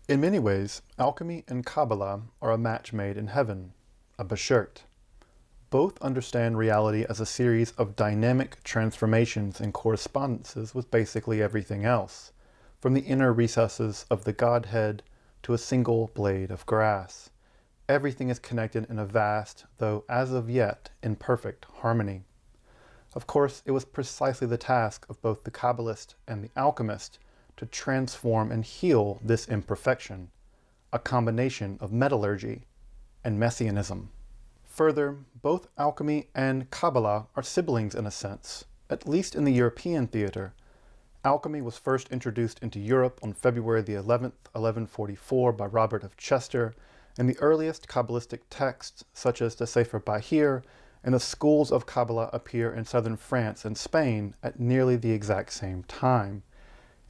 In many ways, alchemy and Kabbalah are a match made in heaven, a beshert. Both understand reality as a series of dynamic transformations and correspondences with basically everything else, from the inner recesses of the Godhead to a single blade of grass. Everything is connected in a vast, though as of yet imperfect, harmony. Of course, it was precisely the task of both the Kabbalist and the alchemist to transform and heal this imperfection, a combination of metallurgy and messianism. Further, both alchemy and Kabbalah are siblings in a sense, at least in the European theater. Alchemy was first introduced into Europe on February the 11th, 1144 by Robert of Chester, and the earliest Kabbalistic texts, such as the Sefer Bahir and the schools of Kabbalah, appear in southern France and Spain at nearly the exact same time.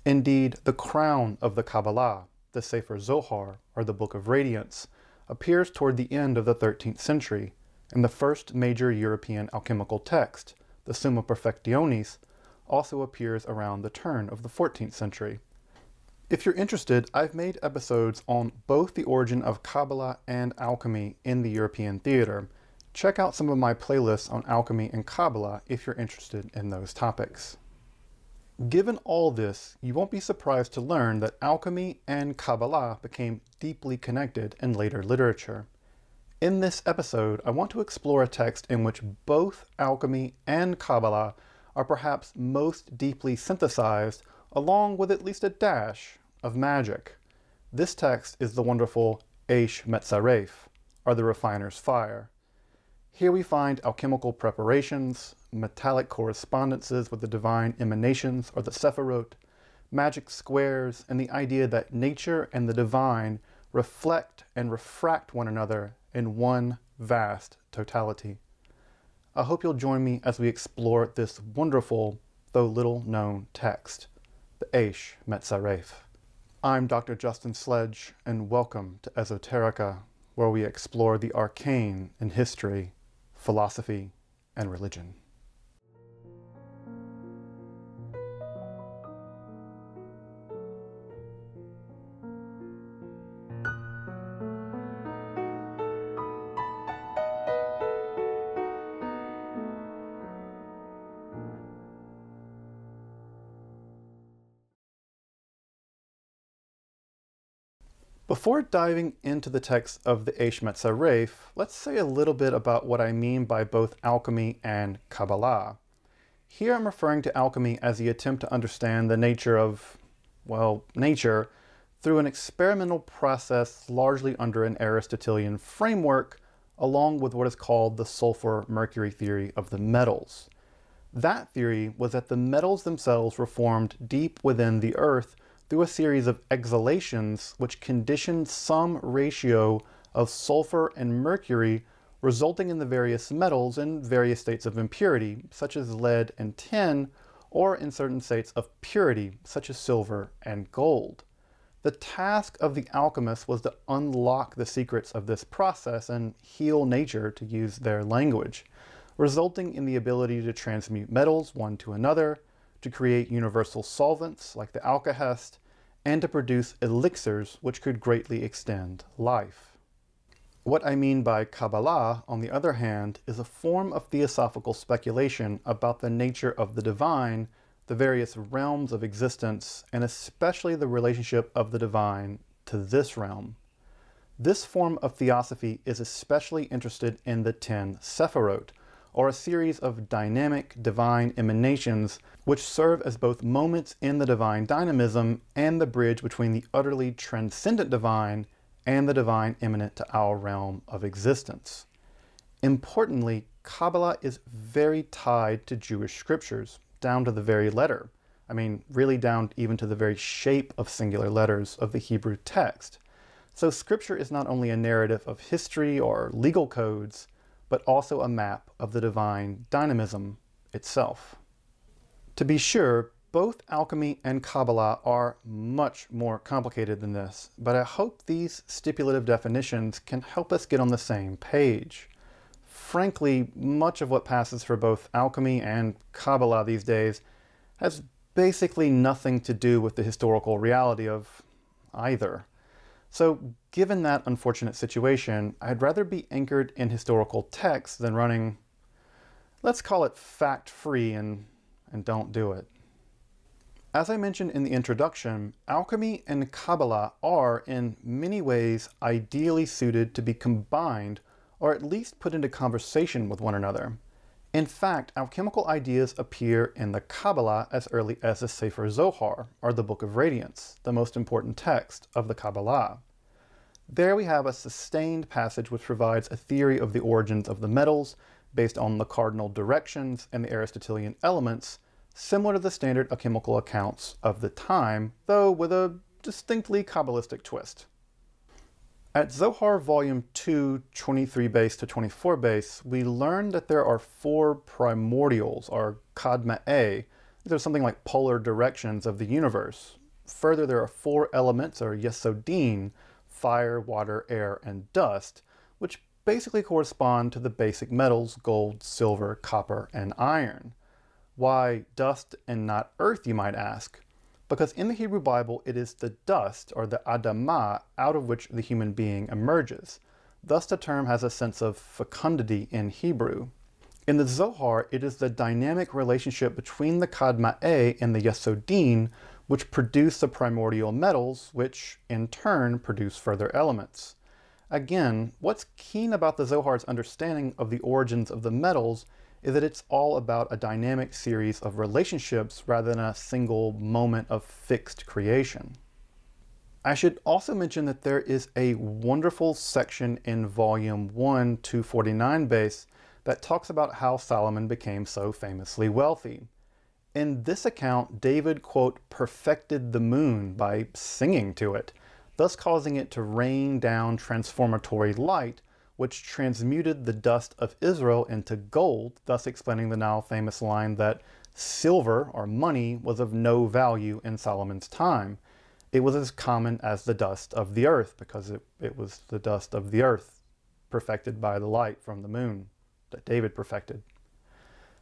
Indeed, the crown of the Kabbalah, the Sefer Zohar, or the Book of Radiance, appears toward the end of the 13th century, and the first major European alchemical text, the Summa Perfectionis, also appears around the turn of the 14th century. If you're interested, I've made episodes on both the origin of Kabbalah and alchemy in the European theater. Check out some of my playlists on alchemy and Kabbalah if you're interested in those topics. Given all this, you won't be surprised to learn that alchemy and Kabbalah became deeply connected in later literature. In this episode, I want to explore a text in which both alchemy and Kabbalah are perhaps most deeply synthesized, along with at least a dash of magic. This text is the wonderful Eish Metzaref, or the refiner's fire. Here we find alchemical preparations, metallic correspondences with the divine emanations or the Sephirot, magic squares, and the idea that nature and the divine reflect and refract one another in one vast totality. I hope you'll join me as we explore this wonderful, though little known text, the Eish Metzaref. I'm Dr. Justin Sledge, and welcome to Esoterica, where we explore the arcane in history, philosophy, and religion. Before diving into the text of the Eish Metzaref, let's say a little bit about what I mean by both alchemy and Kabbalah. Here I'm referring to alchemy as the attempt to understand the nature of, nature through an experimental process largely under an Aristotelian framework, along with what is called the sulfur-mercury theory of the metals. That theory was that the metals themselves were formed deep within the earth through a series of exhalations which conditioned some ratio of sulfur and mercury, resulting in the various metals in various states of impurity, such as lead and tin, or in certain states of purity, such as silver and gold. The task of the alchemist was to unlock the secrets of this process and heal nature, to use their language, resulting in the ability to transmute metals one to another, to create universal solvents like the alkahest, and to produce elixirs which could greatly extend life. What I mean by Kabbalah, on the other hand, is a form of theosophical speculation about the nature of the divine, the various realms of existence, and especially the relationship of the divine to this realm. This form of theosophy is especially interested in the 10 Sephirot, or a series of dynamic divine emanations which serve as both moments in the divine dynamism and the bridge between the utterly transcendent divine and the divine immanent to our realm of existence. Importantly, Kabbalah is very tied to Jewish scriptures, down to the very letter. Really down even to the very shape of singular letters of the Hebrew text. So scripture is not only a narrative of history or legal codes, but also a map of the divine dynamism itself. To be sure, both alchemy and Kabbalah are much more complicated than this, but I hope these stipulative definitions can help us get on the same page. Frankly, much of what passes for both alchemy and Kabbalah these days has basically nothing to do with the historical reality of either. So, given that unfortunate situation, I'd rather be anchored in historical texts than running, let's call it fact-free, and don't do it. As I mentioned in the introduction, alchemy and Kabbalah are, in many ways, ideally suited to be combined or at least put into conversation with one another. In fact, alchemical ideas appear in the Kabbalah as early as the Sefer Zohar, or the Book of Radiance, the most important text of the Kabbalah. There we have a sustained passage which provides a theory of the origins of the metals based on the cardinal directions and the Aristotelian elements, similar to the standard alchemical accounts of the time, though with a distinctly Kabbalistic twist. At Zohar Volume 2, 23 base to 24 base, we learn that there are 4 primordials, or kadma'e. These are something like polar directions of the universe. Further, there are 4 elements, or yesodin, fire, water, air, and dust, which basically correspond to the basic metals gold, silver, copper, and iron. Why dust and not earth, you might ask? Because in the Hebrew Bible, it is the dust, or the adamah, out of which the human being emerges. Thus the term has a sense of fecundity in Hebrew. In the Zohar, it is the dynamic relationship between the kadma'e and the yesodin which produce the primordial metals, which in turn produce further elements. Again, what's keen about the Zohar's understanding of the origins of the metals is that it's all about a dynamic series of relationships rather than a single moment of fixed creation. I should also mention that there is a wonderful section in Volume 1, 249 base that talks about how Solomon became so famously wealthy. In this account, David, quote, perfected the moon by singing to it, thus causing it to rain down transformatory light, which transmuted the dust of Israel into gold, thus explaining the now famous line that silver, or money, was of no value in Solomon's time. It was as common as the dust of the earth, because it was the dust of the earth, perfected by the light from the moon, that David perfected.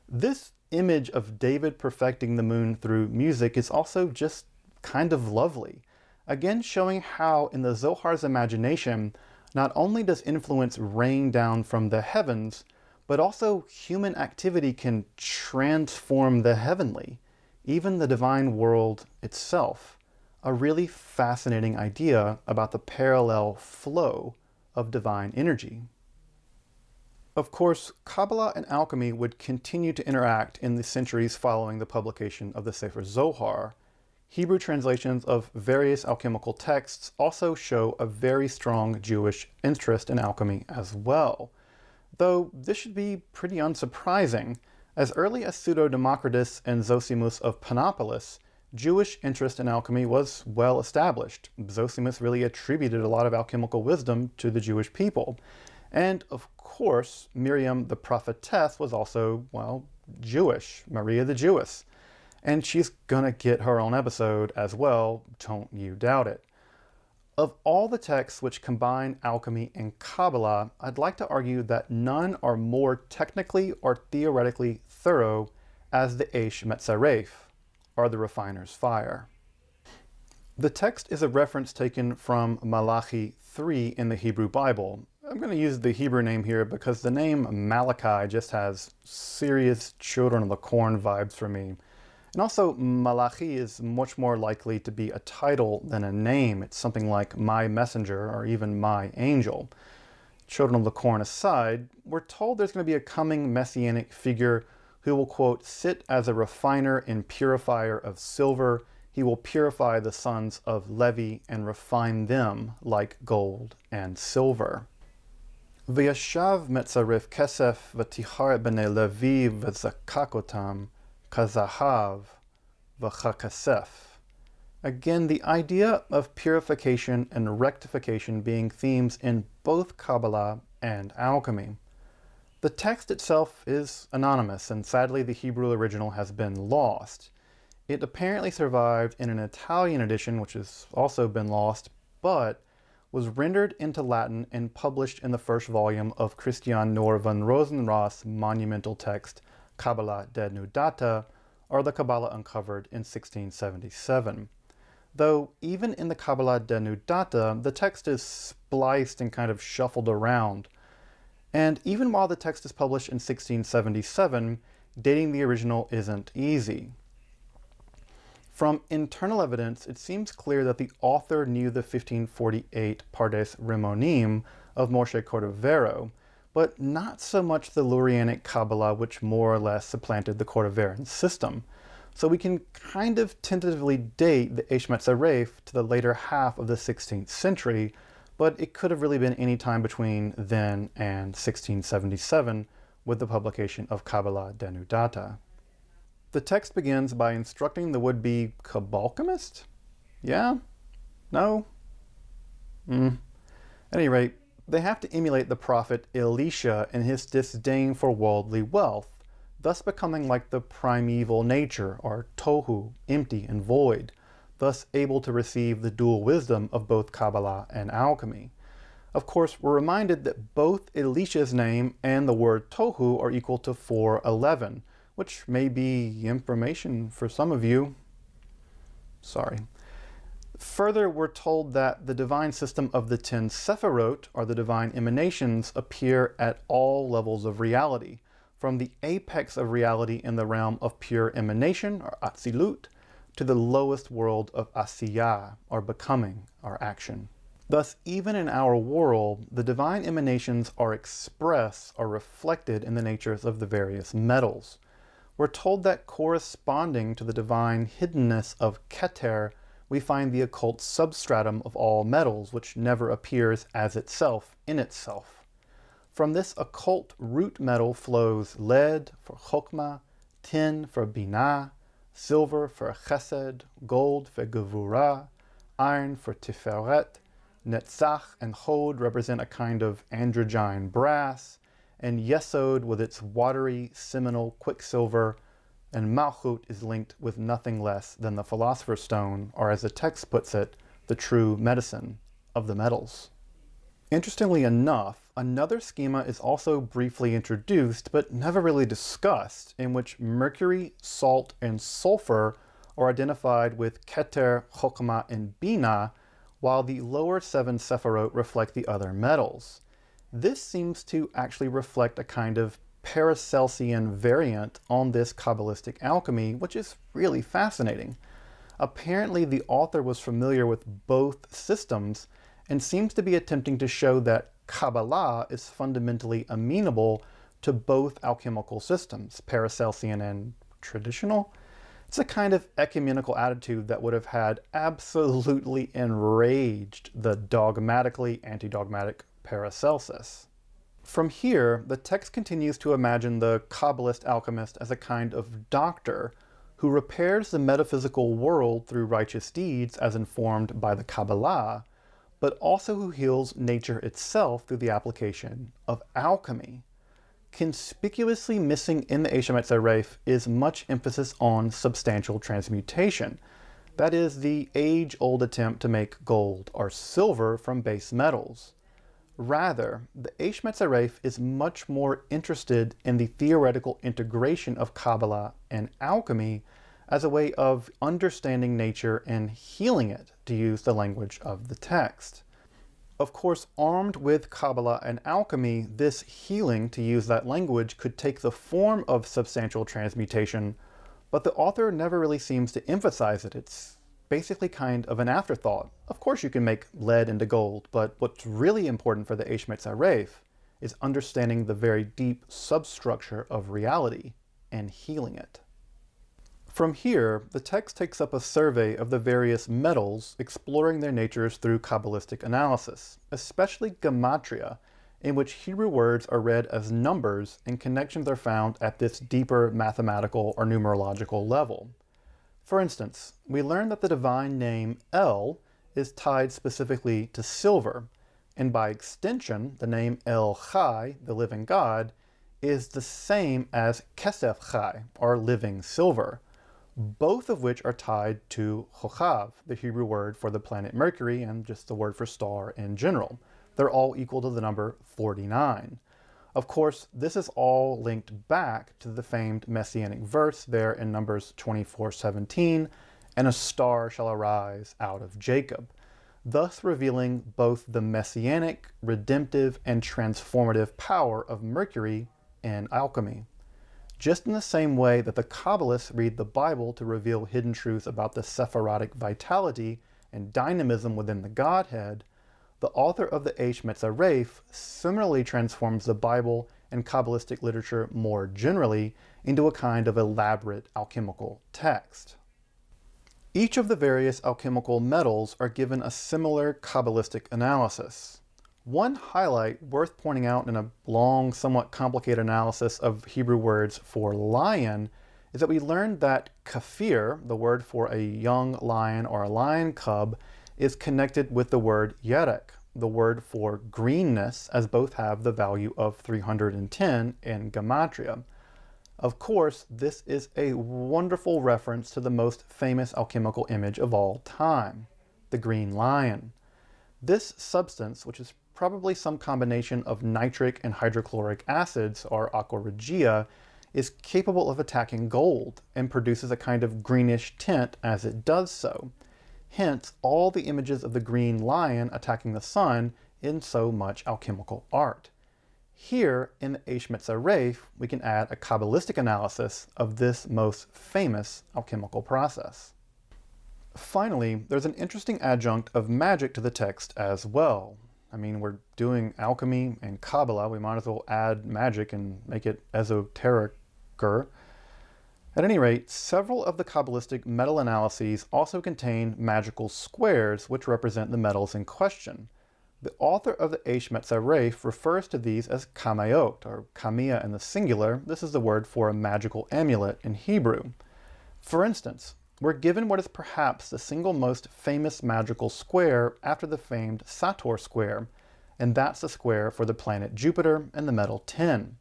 This image of David perfecting the moon through music is also just kind of lovely, again showing how, in the Zohar's imagination, not only does influence rain down from the heavens, but also human activity can transform the heavenly, even the divine world itself. A really fascinating idea about the parallel flow of divine energy. Of course, Kabbalah and alchemy would continue to interact in the centuries following the publication of the Sefer Zohar. Hebrew translations of various alchemical texts also show a very strong Jewish interest in alchemy as well. Though this should be pretty unsurprising. As early as Pseudo-Democritus and Zosimus of Panopolis, Jewish interest in alchemy was well established. Zosimus really attributed a lot of alchemical wisdom to the Jewish people. And of course, Miriam the prophetess was also, well, Jewish, Maria the Jewess. And she's gonna get her own episode as well, don't you doubt it. Of all the texts which combine alchemy and Kabbalah, I'd like to argue that none are more technically or theoretically thorough as the Eish Metzaref, or the refiner's fire. The text is a reference taken from Malachi 3 in the Hebrew Bible. I'm going to use the Hebrew name here because the name Malachi just has serious Children of the Corn vibes for me. And also, Malachi is much more likely to be a title than a name. It's something like my messenger or even my angel. Children of the Corn aside, we're told there's going to be a coming messianic figure who will, quote, sit as a refiner and purifier of silver. He will purify the sons of Levi and refine them like gold and silver. V'yashav metzaref kesef v'tichar b'nei Levi v'zakakotam kazahav v'chakasef. Again, the idea of purification and rectification being themes in both Kabbalah and alchemy. The text itself is anonymous, and sadly the Hebrew original has been lost. It apparently survived in an Italian edition, which has also been lost, but was rendered into Latin and published in the first volume of Christian Noor van Rosenroth's monumental text, Kabbalah denudata, or the Kabbalah Uncovered, in 1677. though even in the Kabbalah Denudata, the text is spliced and kind of shuffled around. And even while the text is published in 1677, dating the original isn't easy. From internal evidence, it seems clear that the author knew the 1548 Pardes Rimonim of Moshe Cordovero, but not so much the Lurianic Kabbalah, which more or less supplanted the Cordoveran system. So we can kind of tentatively date the Eshmet Zaref to the later half of the 16th century, but it could have really been any time between then and 1677 with the publication of Kabbalah Denudata. The text begins by instructing the would-be Kabbalchemist? Yeah? No? At any rate, they have to emulate the prophet Elisha in his disdain for worldly wealth, thus becoming like the primeval nature, or tohu, empty and void, thus able to receive the dual wisdom of both Kabbalah and alchemy. Of course, we're reminded that both Elisha's name and the word tohu are equal to 411, which may be information for some of you. Sorry. Further, we're told that the divine system of the 10 Sephirot, or the divine emanations, appear at all levels of reality, from the apex of reality in the realm of pure emanation, or Atzilut, to the lowest world of Asiyah, or becoming, or action. Thus, even in our world, the divine emanations are expressed or reflected in the natures of the various metals. We're told that corresponding to the divine hiddenness of Keter, we find the occult substratum of all metals, which never appears as itself in itself. From this occult root metal flows lead for Chokmah, tin for Binah, silver for Chesed, gold for Gevurah, iron for Tiferet, Netzach and Hod represent a kind of androgyne brass, and Yesod with its watery, seminal quicksilver, and Malchut is linked with nothing less than the Philosopher's Stone, or as the text puts it, the true medicine of the metals. Interestingly enough, another schema is also briefly introduced, but never really discussed, in which mercury, salt, and sulfur are identified with Keter, Chokmah, and Binah, while the lower 7 Sephirot reflect the other metals. This seems to actually reflect a kind of Paracelsian variant on this Kabbalistic alchemy, which is really fascinating. Apparently, the author was familiar with both systems and seems to be attempting to show that Kabbalah is fundamentally amenable to both alchemical systems, Paracelsian and traditional. It's a kind of ecumenical attitude that would have had absolutely enraged the dogmatically anti-dogmatic Paracelsus. From here, the text continues to imagine the Kabbalist alchemist as a kind of doctor who repairs the metaphysical world through righteous deeds as informed by the Kabbalah, but also who heals nature itself through the application of alchemy. Conspicuously missing in the Eshemet Zaref is much emphasis on substantial transmutation, that is, the age-old attempt to make gold or silver from base metals. Rather, the Eshemet Zaref is much more interested in the theoretical integration of Kabbalah and alchemy as a way of understanding nature and healing it, to use the language of the text. Of course, armed with Kabbalah and alchemy, this healing, to use that language, could take the form of substantial transmutation, but the author never really seems to emphasize it. It's basically kind of an afterthought. Of course you can make lead into gold, but what's really important for the Eshemet Zaref is understanding the very deep substructure of reality and healing it. From here, the text takes up a survey of the various metals, exploring their natures through Kabbalistic analysis, especially gematria, in which Hebrew words are read as numbers and connections are found at this deeper mathematical or numerological level. For instance, we learn that the divine name El is tied specifically to silver, and by extension, the name El Chai, the living God, is the same as Kesef Chai, or living silver, both of which are tied to Chochav, the Hebrew word for the planet Mercury and just the word for star in general. They're all equal to the number 49. Of course, this is all linked back to the famed messianic verse there in Numbers 24:17, and a star shall arise out of Jacob, thus revealing both the messianic, redemptive, and transformative power of Mercury in alchemy. Just in the same way that the Kabbalists read the Bible to reveal hidden truths about the Sephirotic vitality and dynamism within the Godhead, the author of the Eish Metzaref similarly transforms the Bible and Kabbalistic literature more generally into a kind of elaborate alchemical text. Each of the various alchemical metals are given a similar Kabbalistic analysis. One highlight worth pointing out in a long, somewhat complicated analysis of Hebrew words for lion is that we learned that kafir, the word for a young lion or a lion cub, is connected with the word yerek, the word for greenness, as both have the value of 310 in Gematria. Of course, this is a wonderful reference to the most famous alchemical image of all time, the green lion. This substance, which is probably some combination of nitric and hydrochloric acids, or aqua regia, is capable of attacking gold and produces a kind of greenish tint as it does so. Hence, all the images of the green lion attacking the sun in so much alchemical art. Here, in the Eish Metzaref, we can add a Kabbalistic analysis of this most famous alchemical process. Finally, there's an interesting adjunct of magic to the text as well. I mean, we're doing alchemy and Kabbalah, we might as well add magic and make it esotericer. At any rate, several of the Kabbalistic metal analyses also contain magical squares which represent the metals in question. The author of the Eish Metzaref refers to these as kamayot, or kamia in the singular. This is the word for a magical amulet in Hebrew. For instance, we're given what is perhaps the single most famous magical square after the famed Sator square, and that's the square for the planet Jupiter and the metal tin.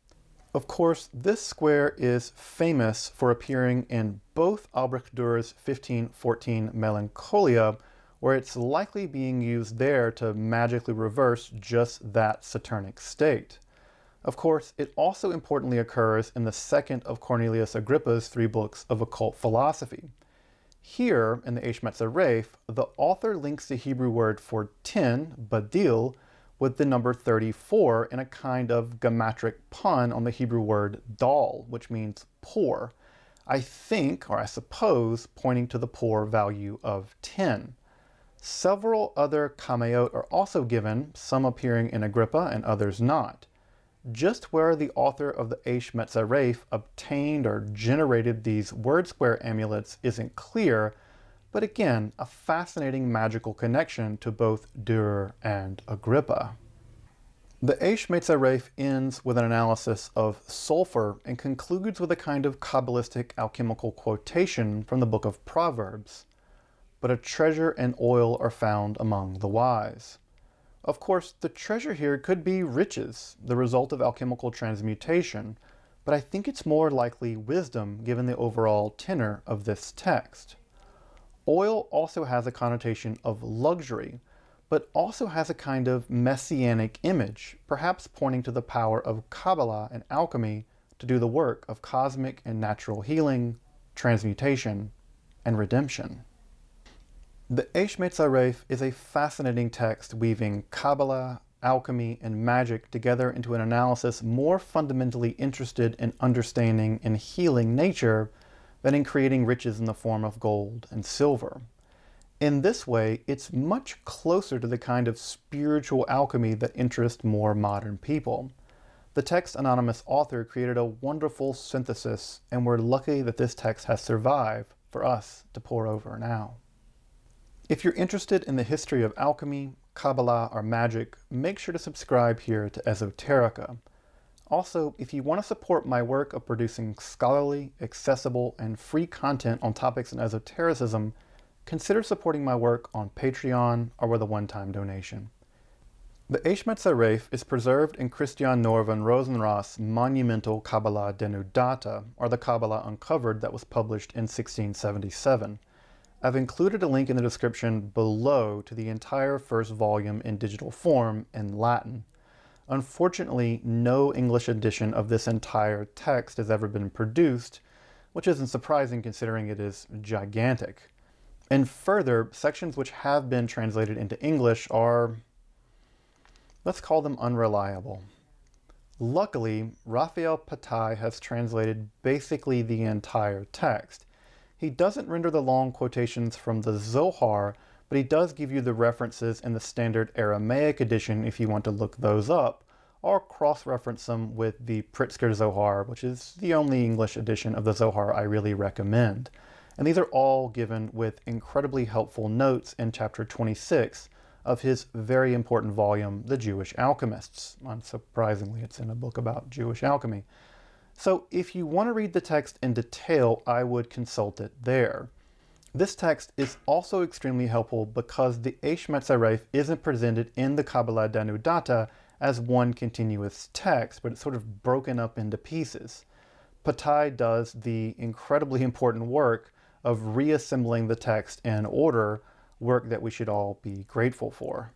Of course, this square is famous for appearing in both Albrecht Dürer's 1514 Melancholia, where it's likely being used there to magically reverse just that Saturnic state. Of course, it also importantly occurs in the second of Cornelius Agrippa's 3 books of occult philosophy. Here, in the Eish Metzaref, the author links the Hebrew word for tin, badil, with the number 34 in a kind of gematric pun on the Hebrew word dal, which means poor. I think, or I suppose, pointing to the poor value of tin. Several other kamayot are also given, some appearing in Agrippa and others not. Just where the author of the Eish Metzaref obtained or generated these word square amulets isn't clear, but again, a fascinating magical connection to both Dürer and Agrippa. The Eish Metzaref ends with an analysis of sulfur and concludes with a kind of Kabbalistic alchemical quotation from the book of Proverbs. But a treasure and oil are found among the wise. Of course, the treasure here could be riches, the result of alchemical transmutation, but I think it's more likely wisdom given the overall tenor of this text. Oil also has a connotation of luxury, but also has a kind of messianic image, perhaps pointing to the power of Kabbalah and alchemy to do the work of cosmic and natural healing, transmutation, and redemption. The Eish Metzaref is a fascinating text weaving Kabbalah, alchemy, and magic together into an analysis more fundamentally interested in understanding and healing nature than in creating riches in the form of gold and silver. In this way, it's much closer to the kind of spiritual alchemy that interests more modern people. The text's anonymous author created a wonderful synthesis, and we're lucky that this text has survived for us to pore over now. If you're interested in the history of alchemy, Kabbalah, or magic, make sure to subscribe here to Esoterica. Also, if you want to support my work of producing scholarly, accessible, and free content on topics in esotericism, consider supporting my work on Patreon or with a one-time donation. The Eish Metzaref is preserved in Christian Norvan Rosenroth's monumental Kabbalah Denudata, or the Kabbalah Uncovered, that was published in 1677. I've included a link in the description below to the entire first volume in digital form in Latin. Unfortunately, no English edition of this entire text has ever been produced, which isn't surprising considering it is gigantic. And further, sections which have been translated into English are, let's call them unreliable. Luckily, Raphael Patai has translated basically the entire text. He doesn't render the long quotations from the Zohar, but he does give you the references in the standard Aramaic edition if you want to look those up, or cross-reference them with the Pritzker Zohar, which is the only English edition of the Zohar I really recommend. And these are all given with incredibly helpful notes in chapter 26 of his very important volume, The Jewish Alchemists. Unsurprisingly, it's in a book about Jewish alchemy. So if you want to read the text in detail, I would consult it there. This text is also extremely helpful because the Eish Metzaref isn't presented in the Kabbalah Danudata as one continuous text, but it's sort of broken up into pieces. Patai does the incredibly important work of reassembling the text in order, work that we should all be grateful for.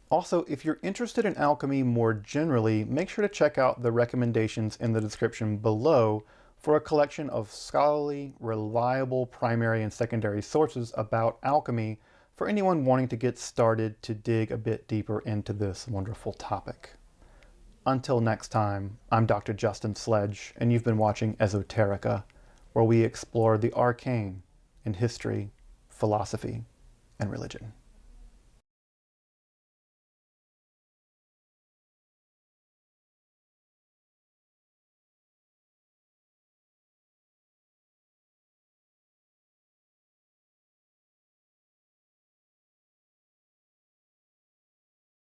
Also, if you're interested in alchemy more generally, make sure to check out the recommendations in the description below for a collection of scholarly, reliable primary and secondary sources about alchemy for anyone wanting to get started to dig a bit deeper into this wonderful topic. Until next time, I'm Dr. Justin Sledge, and you've been watching Esoterica, where we explore the arcane in history, philosophy, and religion.